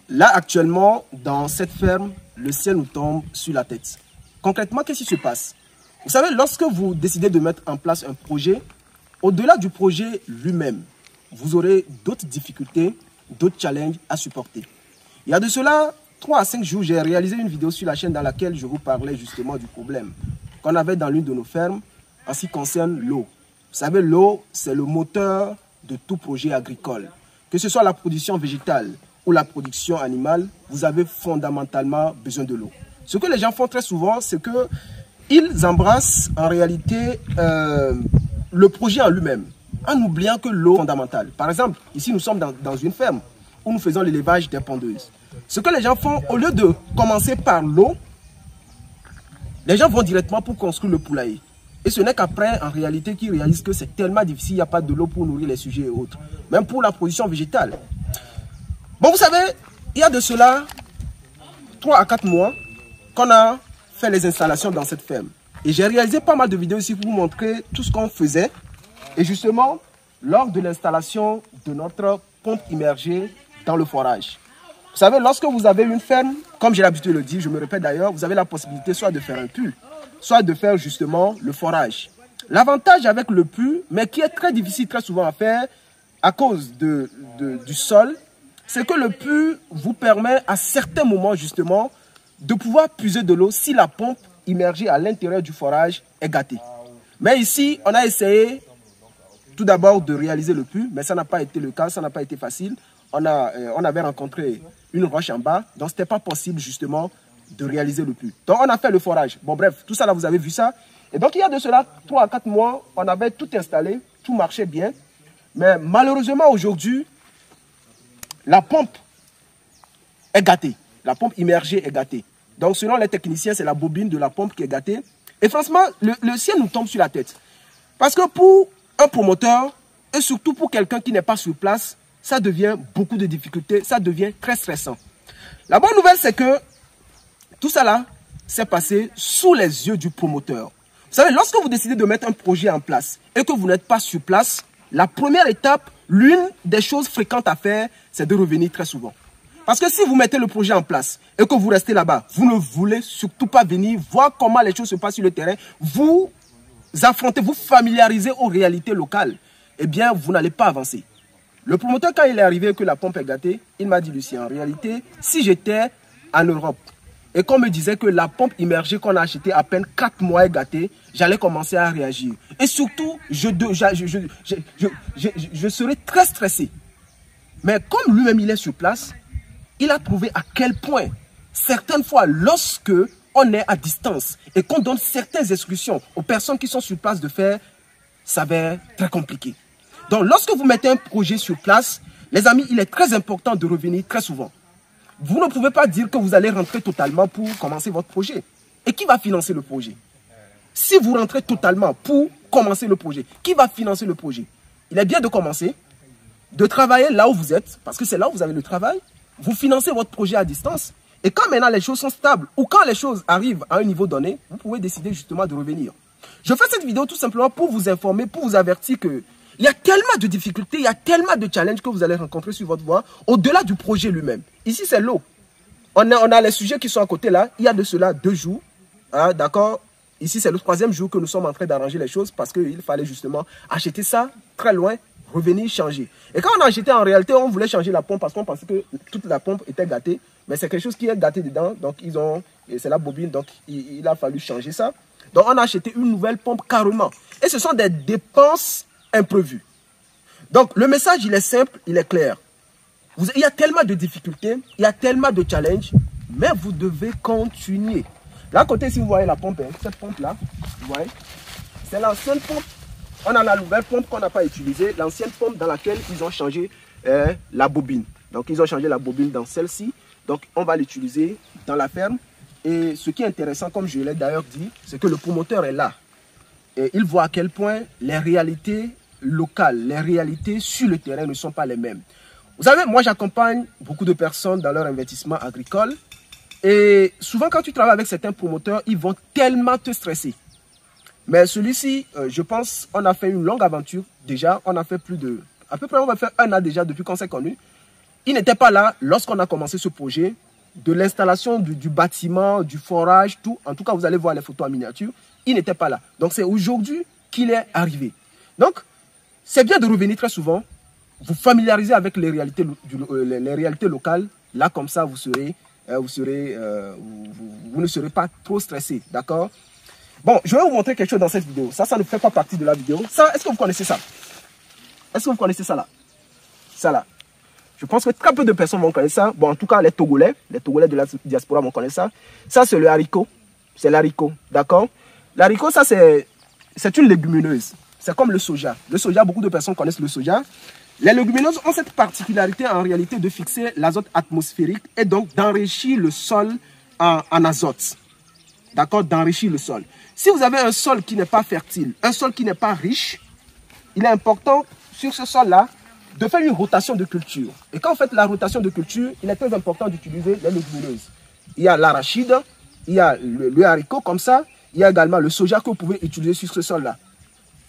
Là, actuellement, dans cette ferme, le ciel nous tombe sur la tête. Concrètement, qu'est-ce qui se passe? Vous savez, lorsque vous décidez de mettre en place un projet, au-delà du projet lui-même, vous aurez d'autres difficultés, d'autres challenges à supporter. Il y a de cela 3 à 5 jours, j'ai réalisé une vidéo sur la chaîne dans laquelle je vous parlais justement du problème qu'on avait dans l'une de nos fermes en ce qui concerne l'eau. Vous savez, l'eau, c'est le moteur de tout projet agricole. Que ce soit la production végétale ou la production animale, vous avez fondamentalement besoin de l'eau. Ce que les gens font très souvent, c'est qu'ils embrassent en réalité le projet en lui-même, en oubliant que l'eau est fondamentale. Par exemple, ici nous sommes dans une ferme où nous faisons l'élevage des pondeuses. Ce que les gens font, au lieu de commencer par l'eau, les gens vont directement pour construire le poulailler. Et ce n'est qu'après, en réalité, qu'ils réalisent que c'est tellement difficile, il n'y a pas de l'eau pour nourrir les sujets et autres. Même pour la production végétale. Bon, vous savez, il y a de cela 3 à 4 mois qu'on a fait les installations dans cette ferme. Et j'ai réalisé pas mal de vidéos ici pour vous montrer tout ce qu'on faisait. Et justement, lors de l'installation de notre pompe immergée dans le forage. Vous savez, lorsque vous avez une ferme, comme j'ai l'habitude de le dire, je me répète d'ailleurs, vous avez la possibilité soit de faire un puits, soit de faire justement le forage. L'avantage avec le puits, mais qui est très difficile très souvent à faire à cause du sol, c'est que le puits vous permet à certains moments justement de pouvoir puiser de l'eau si la pompe immergée à l'intérieur du forage est gâtée. Mais ici, on a essayé tout d'abord de réaliser le puits, mais ça n'a pas été le cas, ça n'a pas été facile. On avait rencontré une roche en bas, donc ce n'était pas possible justement de réaliser le puits. Donc on a fait le forage. Bon bref, tout ça là, vous avez vu ça. Et donc il y a de cela 3 à 4 mois, on avait tout installé, tout marchait bien. Mais malheureusement aujourd'hui, la pompe est gâtée. La pompe immergée est gâtée. Donc selon les techniciens, c'est la bobine de la pompe qui est gâtée. Et franchement, le ciel nous tombe sur la tête. Parce que pour un promoteur, et surtout pour quelqu'un qui n'est pas sur place, ça devient beaucoup de difficultés, ça devient très stressant. La bonne nouvelle, c'est que tout ça là s'est passé sous les yeux du promoteur. Vous savez, lorsque vous décidez de mettre un projet en place et que vous n'êtes pas sur place, la première étape, l'une des choses fréquentes à faire, c'est de revenir très souvent. Parce que si vous mettez le projet en place et que vous restez là-bas, vous ne voulez surtout pas venir voir comment les choses se passent sur le terrain, vous affrontez, vous familiarisez aux réalités locales, eh bien, vous n'allez pas avancer. Le promoteur, quand il est arrivé que la pompe est gâtée, il m'a dit, Lucien, en réalité, si j'étais en Europe et qu'on me disait que la pompe immergée qu'on a achetée à peine 4 mois est gâtée, j'allais commencer à réagir. Et surtout, je serais très stressé. Mais comme lui-même, il est sur place, il a trouvé à quel point, certaines fois, lorsque on est à distance et qu'on donne certaines instructions aux personnes qui sont sur place de faire, ça va être très compliqué. Donc, lorsque vous mettez un projet sur place, les amis, il est très important de revenir très souvent. Vous ne pouvez pas dire que vous allez rentrer totalement pour commencer votre projet. Et qui va financer le projet? Si vous rentrez totalement pour commencer le projet, qui va financer le projet? Il est bien de commencer, de travailler là où vous êtes, parce que c'est là où vous avez le travail. Vous financez votre projet à distance. Et quand maintenant les choses sont stables, ou quand les choses arrivent à un niveau donné, vous pouvez décider justement de revenir. Je fais cette vidéo tout simplement pour vous informer, pour vous avertir que il y a tellement de difficultés, il y a tellement de challenges que vous allez rencontrer sur votre voie, au-delà du projet lui-même. Ici, c'est l'eau. On a les sujets qui sont à côté là. Il y a de cela 2 jours. Hein, d'accord? Ici, c'est le 3e jour que nous sommes en train d'arranger les choses parce qu'il fallait justement acheter ça très loin, revenir changer. Et quand on a acheté, en réalité, on voulait changer la pompe parce qu'on pensait que toute la pompe était gâtée. Mais c'est quelque chose qui est gâté dedans. Donc, c'est la bobine. Donc, il a fallu changer ça. Donc, on a acheté une nouvelle pompe carrément. Et ce sont des dépenses imprévues. Donc, le message, il est simple, il est clair. Il y a tellement de difficultés, il y a tellement de challenges, mais vous devez continuer. Là, à côté, si vous voyez la pompe, cette pompe-là, vous voyez, c'est l'ancienne pompe. On a la nouvelle pompe qu'on n'a pas utilisée, l'ancienne pompe dans laquelle ils ont changé la bobine. Donc, ils ont changé la bobine dans celle-ci. Donc, on va l'utiliser dans la ferme. Et ce qui est intéressant, comme je l'ai d'ailleurs dit, c'est que le promoteur est là. Et il voit à quel point les réalités locales, les réalités sur le terrain ne sont pas les mêmes. Vous savez, moi j'accompagne beaucoup de personnes dans leur investissement agricole. Et souvent quand tu travailles avec certains promoteurs, ils vont tellement te stresser. Mais celui-ci, je pense, on a fait une longue aventure déjà. On a fait à peu près on va faire 1 an déjà depuis qu'on s'est connus. il n'était pas là lorsqu'on a commencé ce projet, de l'installation du bâtiment, du forage, tout. En tout cas, vous allez voir les photos en miniature. Il n'était pas là. Donc, c'est aujourd'hui qu'il est arrivé. Donc, c'est bien de revenir très souvent, vous familiariser avec les réalités locales. Là, comme ça, vous ne serez pas trop stressé, d'accord? Bon, je vais vous montrer quelque chose dans cette vidéo. Ça ne fait pas partie de la vidéo. Ça, est-ce que vous connaissez ça? Est-ce que vous connaissez ça là? Ça là. Je pense que très peu de personnes vont connaître ça. Bon, en tout cas, les Togolais de la diaspora vont connaître ça. Ça, c'est le haricot. C'est l'haricot, d'accord? L'haricot, ça, c'est une légumineuse. C'est comme le soja. Le soja, beaucoup de personnes connaissent le soja. Les légumineuses ont cette particularité en réalité de fixer l'azote atmosphérique et donc d'enrichir le sol en azote. D'accord? D'enrichir le sol. Si vous avez un sol qui n'est pas fertile, un sol qui n'est pas riche, il est important sur ce sol-là de faire une rotation de culture. Et quand vous faites la rotation de culture, il est très important d'utiliser les légumineuses. Il y a l'arachide, il y a le haricot comme ça, il y a également le soja que vous pouvez utiliser sur ce sol-là.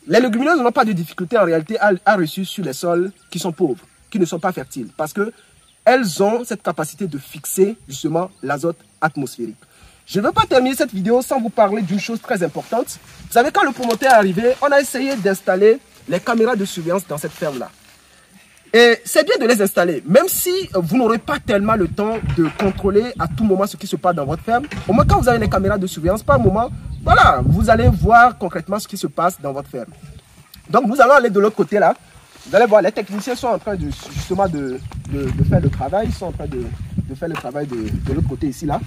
Les légumineuses n'ont pas de difficulté en réalité à réussir sur les sols qui sont pauvres, qui ne sont pas fertiles, parce qu'elles ont cette capacité de fixer justement l'azote atmosphérique. Je ne veux pas terminer cette vidéo sans vous parler d'une chose très importante. Vous savez, quand le promoteur est arrivé, on a essayé d'installer les caméras de surveillance dans cette ferme-là. Et c'est bien de les installer, même si vous n'aurez pas tellement le temps de contrôler à tout moment ce qui se passe dans votre ferme. Au moins, quand vous avez les caméras de surveillance, par moment, voilà, vous allez voir concrètement ce qui se passe dans votre ferme. Donc, nous allons aller de l'autre côté là. Vous allez voir, les techniciens sont en train de, justement de faire le travail. Ils sont en train de faire le travail de l'autre côté ici là.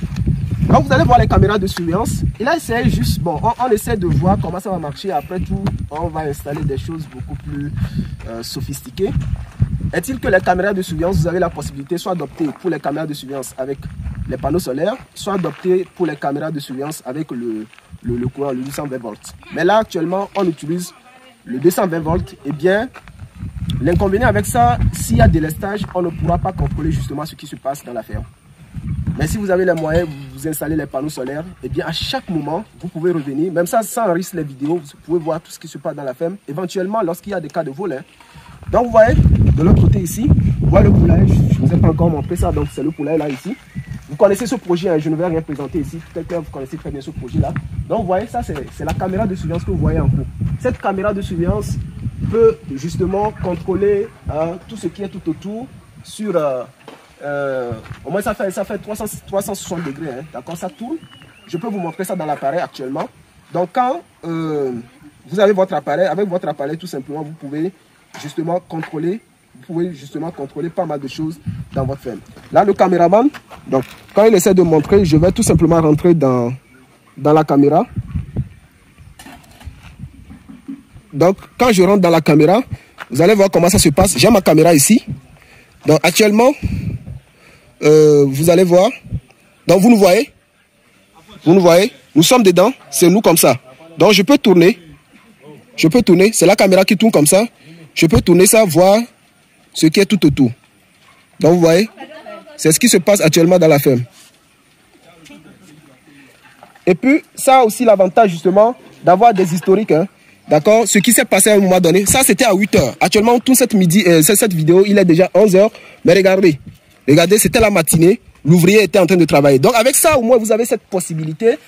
Donc, vous allez voir les caméras de surveillance. Et là, c'est juste, bon, on essaie de voir comment ça va marcher. Après tout, on va installer des choses beaucoup plus sophistiquées. Est-il que les caméras de surveillance, vous avez la possibilité soit d'opter pour les caméras de surveillance avec les panneaux solaires, soit d'opter pour les caméras de surveillance avec le courant, le 220 volts. Mais là, actuellement, on utilise le 220 volts. Eh bien, l'inconvénient avec ça, s'il y a délestage, on ne pourra pas contrôler justement ce qui se passe dans la ferme. Mais si vous avez les moyens, vous installez les panneaux solaires, eh bien, à chaque moment, vous pouvez revenir. Même ça, sans enregistrer les vidéos, vous pouvez voir tout ce qui se passe dans la ferme. Éventuellement, lorsqu'il y a des cas de vol, hein. Donc, vous voyez, de l'autre côté ici, vous voyez le poulailler. Je ne vous ai pas encore montré ça, donc c'est le poulailler là, ici. Vous connaissez ce projet, hein, je ne vais rien présenter ici. Peut-être que vous connaissez très bien ce projet-là. Donc, vous voyez, ça, c'est la caméra de surveillance que vous voyez en cours. Cette caméra de surveillance peut justement contrôler tout ce qui est tout autour sur... au moins, ça fait 360 degrés, hein, d'accord, ça tourne. Je peux vous montrer ça dans l'appareil actuellement. Donc, quand vous avez votre appareil, avec votre appareil, tout simplement, vous pouvez justement contrôler pas mal de choses dans votre ferme. Là, le caméraman, donc, quand il essaie de montrer, je vais tout simplement rentrer dans la caméra. Donc, quand je rentre dans la caméra, vous allez voir comment ça se passe. J'ai ma caméra ici. Donc, actuellement, vous allez voir. Donc, vous nous voyez? Vous nous voyez? Nous sommes dedans. C'est nous comme ça. Donc, je peux tourner. C'est la caméra qui tourne comme ça. Je peux tourner ça, voir ce qui est tout autour. Donc, vous voyez? C'est ce qui se passe actuellement dans la ferme. Et puis, ça a aussi l'avantage, justement, d'avoir des historiques. Hein. D'accord? Ce qui s'est passé à un moment donné. Ça, c'était à 8 h. Actuellement, toute cette vidéo, il est déjà 11 h. Mais regardez. Regardez, c'était la matinée. L'ouvrier était en train de travailler. Donc, avec ça, au moins, vous avez cette possibilité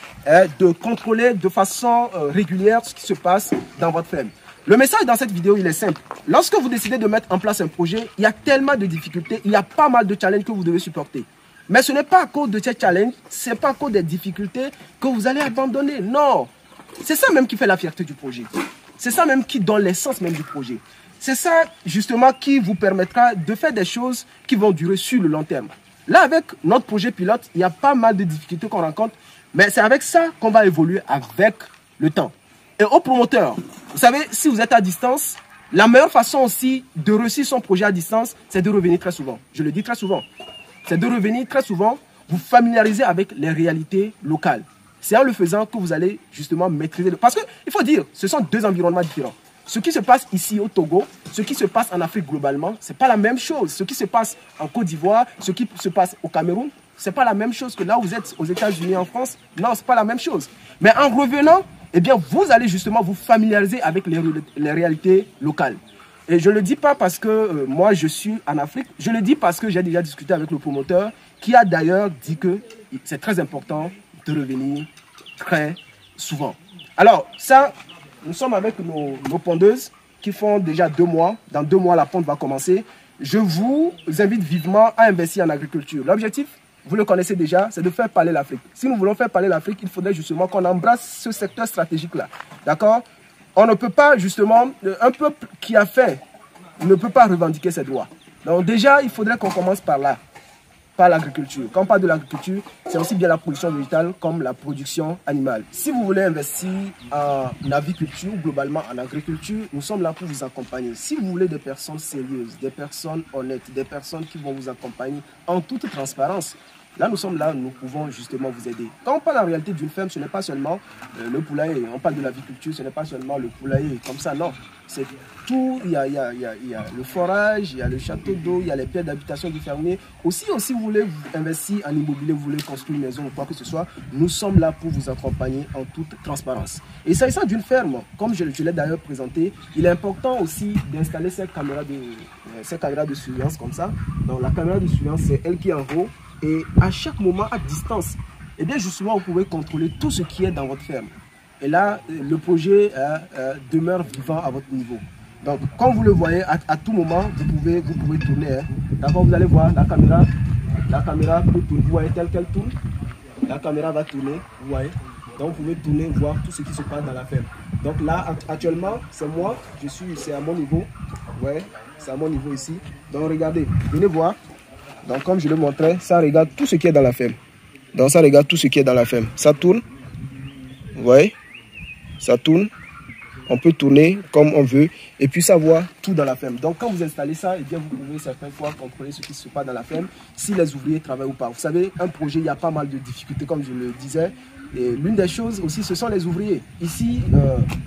de contrôler de façon régulière ce qui se passe dans votre ferme. Le message dans cette vidéo, il est simple. Lorsque vous décidez de mettre en place un projet, il y a tellement de difficultés, il y a pas mal de challenges que vous devez supporter. Mais ce n'est pas à cause de ces challenges, ce n'est pas à cause des difficultés que vous allez abandonner. Non, c'est ça même qui fait la fierté du projet. C'est ça même qui donne l'essence même du projet. C'est ça justement qui vous permettra de faire des choses qui vont durer sur le long terme. Là, avec notre projet pilote, il y a pas mal de difficultés qu'on rencontre, mais c'est avec ça qu'on va évoluer avec le temps. Et aux promoteurs, vous savez, si vous êtes à distance, la meilleure façon aussi de réussir son projet à distance, c'est de revenir très souvent. Je le dis très souvent. C'est de revenir très souvent, vous familiariser avec les réalités locales. C'est en le faisant que vous allez justement maîtriser. Parce qu'il faut dire, ce sont deux environnements différents. Ce qui se passe ici au Togo, ce qui se passe en Afrique globalement, ce n'est pas la même chose. Ce qui se passe en Côte d'Ivoire, ce qui se passe au Cameroun, ce n'est pas la même chose que là où vous êtes aux États-Unis, en France. Non, ce n'est pas la même chose. Mais en revenant, eh bien, vous allez justement vous familiariser avec les réalités locales. Et je ne le dis pas parce que moi je suis en Afrique, je le dis parce que j'ai déjà discuté avec le promoteur qui a d'ailleurs dit que c'est très important de revenir très souvent. Alors ça, nous sommes avec nos pondeuses qui font déjà 2 mois. Dans 2 mois, la ponte va commencer. Je vous invite vivement à investir en agriculture. L'objectif, vous le connaissez déjà, c'est de faire parler l'Afrique. Si nous voulons faire parler l'Afrique, il faudrait justement qu'on embrasse ce secteur stratégique-là. D'accord? On ne peut pas justement, un peuple qui a faim ne peut pas revendiquer ses droits. Donc déjà, il faudrait qu'on commence par là, par l'agriculture. Quand on parle de l'agriculture, c'est aussi bien la production végétale comme la production animale. Si vous voulez investir en aviculture, globalement en agriculture, nous sommes là pour vous accompagner. Si vous voulez des personnes sérieuses, des personnes honnêtes, des personnes qui vont vous accompagner en toute transparence, là, nous sommes là, nous pouvons justement vous aider. Quand on parle en réalité d'une ferme, ce n'est pas seulement le poulailler. On parle de l'aviculture, ce n'est pas seulement le poulailler comme ça, non. C'est tout, il y a le forage, il y a le château d'eau, il y a les pierres d'habitation du fermier. Aussi, si vous voulez investir en immobilier, vous voulez construire une maison ou quoi que ce soit, nous sommes là pour vous accompagner en toute transparence. Et s'agissant d'une ferme, comme je l'ai d'ailleurs présenté, il est important aussi d'installer ces caméras de surveillance comme ça. Donc la caméra de surveillance, c'est elle qui est en haut. Et à chaque moment, à distance, et bien justement, vous pouvez contrôler tout ce qui est dans votre ferme. Et là, le projet demeure vivant à votre niveau. Donc, comme vous le voyez, à tout moment, vous pouvez tourner. Hein. D'accord, vous allez voir la caméra peut tourner. Vous voyez telle qu'elle tourne. La caméra va tourner, vous voyez. Donc, vous pouvez tourner, voir tout ce qui se passe dans la ferme. Donc là, actuellement, c'est moi, c'est à mon niveau. Ouais, c'est à mon niveau ici. Donc, regardez, venez voir. Donc, comme je le montrais, ça regarde tout ce qui est dans la ferme. Donc, ça regarde tout ce qui est dans la ferme. Ça tourne. Vous voyez? Ça tourne. On peut tourner comme on veut. Et puis, ça voit tout dans la ferme. Donc, quand vous installez ça, eh bien, vous pouvez certaines fois contrôler ce qui se passe dans la ferme. Si les ouvriers travaillent ou pas. Vous savez, un projet, il y a pas mal de difficultés, comme je le disais. Et l'une des choses aussi, ce sont les ouvriers. Ici,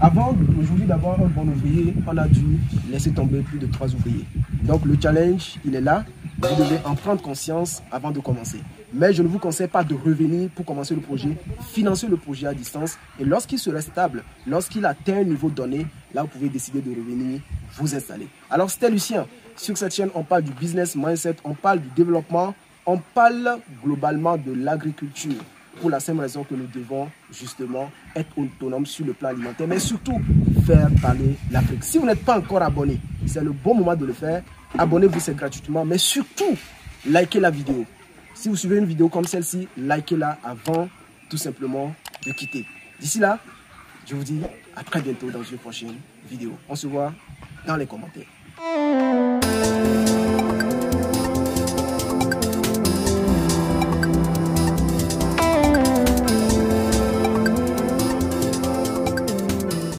avant aujourd'hui d'avoir un bon ouvrier, on a dû laisser tomber plus de 3 ouvriers. Donc, le challenge, il est là. Vous devez en prendre conscience avant de commencer. Mais je ne vous conseille pas de revenir pour commencer le projet, financer le projet à distance. Et lorsqu'il serait stable, lorsqu'il atteint un niveau donné, là, vous pouvez décider de revenir vous installer. Alors, c'était Lucien. Sur cette chaîne, on parle du business mindset, on parle du développement, on parle globalement de l'agriculture. Pour la simple raison que nous devons justement être autonomes sur le plan alimentaire, mais surtout faire parler l'Afrique. Si vous n'êtes pas encore abonné, c'est le bon moment de le faire. Abonnez-vous, c'est gratuitement, mais surtout, likez la vidéo. Si vous suivez une vidéo comme celle-ci, likez-la avant tout simplement de quitter. D'ici là, je vous dis à très bientôt dans une prochaine vidéo. On se voit dans les commentaires.